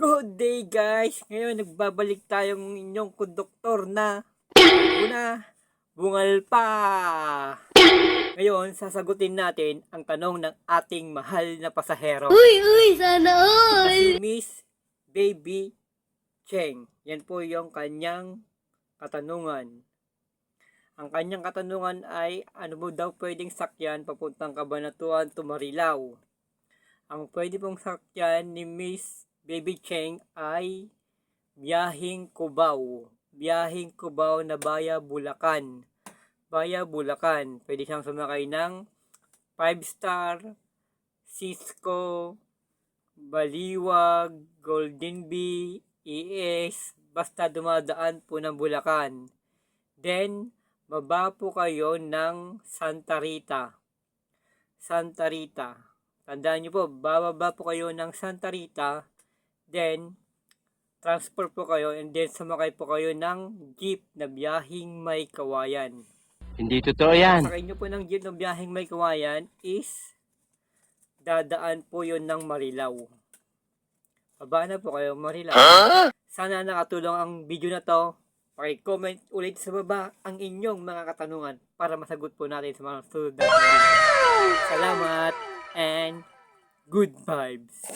Good day guys! Ngayon nagbabalik tayong inyong konduktor na una, bungal pa! Ngayon sasagutin natin ang tanong ng ating mahal na pasahero. Uy, sana Si all! Miss Baby Cheng. Yan po yung kanyang katanungan. Ang kanyang katanungan ay ano mo daw pwedeng sakyan papuntang Cabanatuan to Marilao? Ang pwede pong sakyan ni Miss Baby Cheng ay biyaheng Cubao. Biyaheng Cubao na Baya Bulacan. Baya Bulacan. Pwede siyang sumakay ng 5-star, Cisco, Baliwag, Golden Bee, ES, basta dumadaan po ng Bulacan. Then, baba po kayo ng Santa Rita. Santa Rita. Tandaan nyo po, bababa po kayo ng Santa Rita, then, transport po kayo, and then sumakay po kayo ng jeep na biyaheng May Kawayan. Hindi totoo yan. Sakay nyo po ng jeep na biyaheng May Kawayan is, dadaan po yun ng Marilao. Baba na po kayo Marilao. Sana nakatulong ang video na to. Paki-comment ulit sa baba ang inyong mga katanungan para masagot po natin sa mga susunod na video. Salamat and good vibes.